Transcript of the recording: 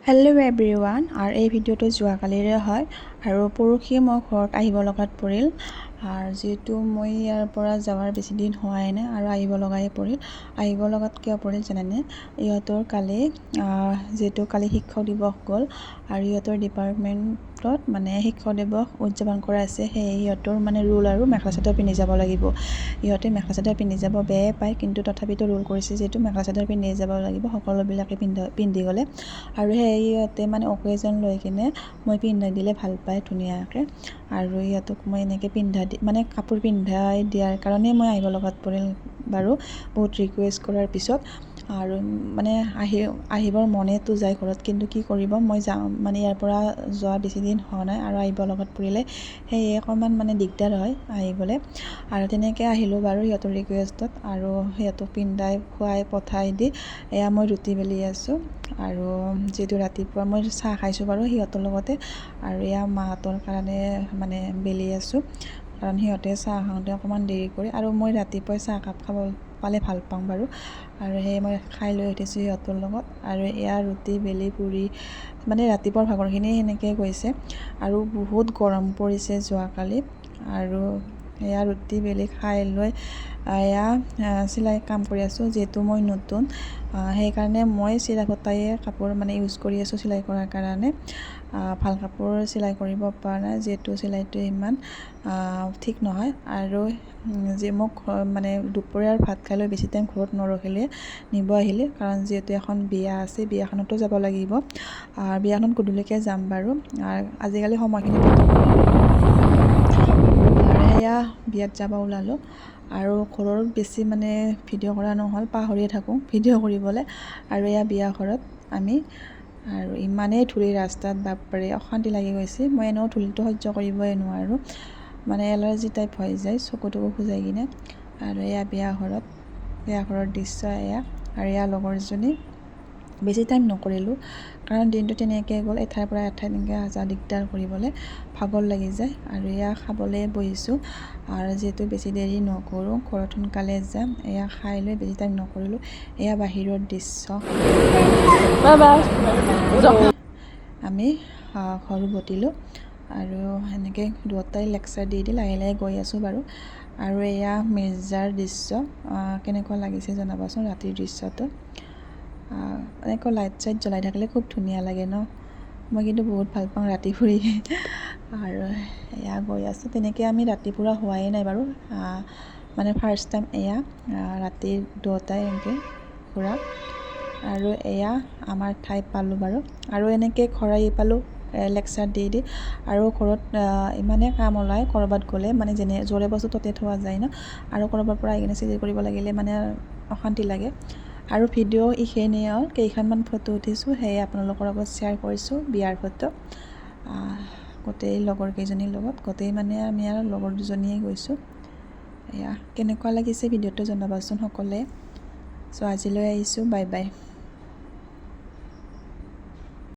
Hello' everyone, আৰু এই ভিডিঅ'টো যোৱাকালিৰে হয় আৰু পৰহি মই ঘৰত আহিব লগাত পৰিল। আৰু যিহেতু মই ইয়াৰ পৰা যাৱাৰ বেছি দিন হোৱাই নাই আৰু আহিব লগাই পৰিল। আহিব লগাত কিয় পৰিল জানেনে? ইহঁতৰ কালি যিহেতু কালি শিক্ষক দিৱস গ'ল আৰু ইহঁতৰ ডিপাৰ্টমেণ্টত মানে শিক্ষক দিৱস উদযাপন কৰা আছে। সেয়ে ইহঁতৰ মানে ৰুল আৰু মেখেলা চাদৰ পিন্ধি যাব লাগিব। ইহঁতে মেখেলা চাদৰ পিন্ধি যাব বেয়াই পায়, কিন্তু তথাপিতো ৰুল কৰিছে যিহেতু মেখেলা চাদৰ পিন্ধি যাব লাগিব সকলোবিলাকে পিন্ধি গ'লে। আৰু ইহঁতে মানে অকেজন লৈ কিনে মই পিন্ধাই দিলে ভাল পায় ধুনীয়াকৈ। আৰু ইহঁতক মই এনেকৈ মানে কাপোৰ পিন্ধাই দিয়াৰ কাৰণে মই আহিব লগাত পৰিল বাৰু, বহুত ৰিকুৱেষ্ট কৰাৰ পিছত। আৰু মানে আহিবৰ মনেতো যায় ঘৰত, কিন্তু কি কৰিব, মই যাওঁ মানে ইয়াৰ পৰা যোৱা বেছি দিন হোৱা নাই আৰু আহিব লগাত পৰিলে সেয়ে অকণমান মানে দিগদাৰ হয় আহিবলৈ। আৰু তেনেকৈ আহিলোঁ বাৰু সিহঁতৰ ৰিকুৱেষ্টত, আৰু সিহঁতক পিন্ধাই খুৱাই পঠাই দি এয়া মই ৰুটি বেলি আছোঁ। আৰু যিহেতু ৰাতিপুৱা মই চাহ খাইছোঁ বাৰু সিহঁতৰ লগতে, আৰু এয়া মাহঁতৰ কাৰণে মানে বেলি আছোঁ, কাৰণ সিহঁতে চাহ খাওঁতে অকণমান দেৰি কৰে আৰু মই ৰাতিপুৱাই চাহকাপ খাব পালে ভাল পাওঁ বাৰু। আৰু সেয়ে মই খাই লৈ উঠিছোঁ সিহঁতৰ লগত। আৰু এয়া ৰুটি বেলি পুৰি মানে ৰাতিপুৱাৰ ভাগৰখিনি সেনেকৈ গৈছে। আৰু বহুত গৰম পৰিছে যোৱাকালি। আৰু এয়া ৰুটি বেলি খাই লৈ এয়া চিলাই কাম কৰি আছোঁ। যিহেতু মই নতুন, সেইকাৰণে মই চিৰা ফটায়ে কাপোৰ মানে ইউজ কৰি আছোঁ চিলাই কৰাৰ কাৰণে। ভাল কাপোৰ চিলাই কৰিব পৰা নাই, যিহেতু চিলাইটো ইমান ঠিক নহয়। আৰু যি মোক মানে দুপৰীয়াৰ ভাত খাই লৈ বেছি টাইম ঘৰত নৰখিলে, নিব আহিলে, কাৰণ যিহেতু এখন বিয়া আছে, বিয়াখনতো যাব লাগিব। বিয়াখনত গধূলিকৈ যাম বাৰু। আজিকালি সময়খিনি আৰু সেয়া বিয়াত যাব ওলালোঁ। আৰু ঘৰত বেছি মানে ভিডিঅ' কৰা নহ'ল, পাহৰিয়ে থাকোঁ ভিডিঅ' কৰিবলৈ। আৰু এয়া বিয়া ঘৰত আমি, আৰু ইমানেই ধূলি ৰাস্তাত, বাপৰে অশান্তি লাগি গৈছে। মই এনেও ধূলিটো সহ্য কৰিবই নোৱাৰোঁ, মানে এলাৰ্জি টাইপ হৈ যায় চকু তকু খুজাই কিনে। আৰু এয়া বিয়া ঘৰৰ দৃশ্য এয়া। আৰু এয়া লগৰজনী, বেছি টাইম নকৰিলোঁ কাৰণ দিনটো তেনেকৈ গ'ল, এঠাইৰ পৰা এঠাইত এনেকৈ যা দিগদাৰ কৰিবলৈ ভাগৰ লাগি যায়। আৰু এয়া খাবলৈ বহিছোঁ, আৰু যিহেতু বেছি দেৰি নকৰোঁ, ঘৰত সোনকালে যাম। এয়া খাই লৈ বেছি টাইম নকৰিলোঁ। এয়া বাহিৰৰ দৃশ্য। আমি ঘৰ উভতিলোঁ, আৰু সেনেকৈ দুয়োটাই লেকচাৰ দি লাহে লাহে গৈ আছোঁ বাৰু। আৰু এয়া মিৰ্জাৰ দৃশ্য, কেনেকুৱা লাগিছে জনাবাচোন ৰাতিৰ দৃশ্যটো। এনেকুৱা লাইট চাইট জ্বলাই থাকিলে খুব ধুনীয়া লাগে ন। মই কিন্তু বহুত ভাল পাওঁ ৰাতি ফুৰি। আৰু এয়া গৈ আছোঁ, তেনেকৈ আমি ৰাতি ফুৰা হোৱাই নাই বাৰু, মানে ফাৰ্ষ্ট টাইম এয়া ৰাতি দুয়োটাই এনেকৈ ফুৰা। আৰু এয়া আমাৰ ঠাই পালোঁ বাৰু। আৰু এনেকৈ ঘৰ আহি পালোঁ লেকচাৰ দি। আৰু ঘৰত ইমানে কাম ওলায় ক'ৰবাত গ'লে, মানে য'ৰে বস্তু ত'তে থোৱা যায় ন, আৰু ক'ৰবাৰ পৰা আহি কিনে চিজি কৰিব লাগিলে মানে অশান্তি লাগে। আৰু ভিডিঅ' এইখিনিয়ে হ'ল, কেইখনমান ফটো উঠিছোঁ, সেয়ে আপোনালোকৰ লগত শ্বেয়াৰ কৰিছোঁ বিয়াৰ ফটো। গোটেই লগৰ কেইজনীৰ লগত, গোটেই মানে আমি আৰু লগৰ দুজনীয়ে গৈছোঁ। এয়া কেনেকুৱা লাগিছে ভিডিঅ'টো জনাবাচোন সকলোৱে। চ' আজিলৈ আহিছোঁ, বাই বাই।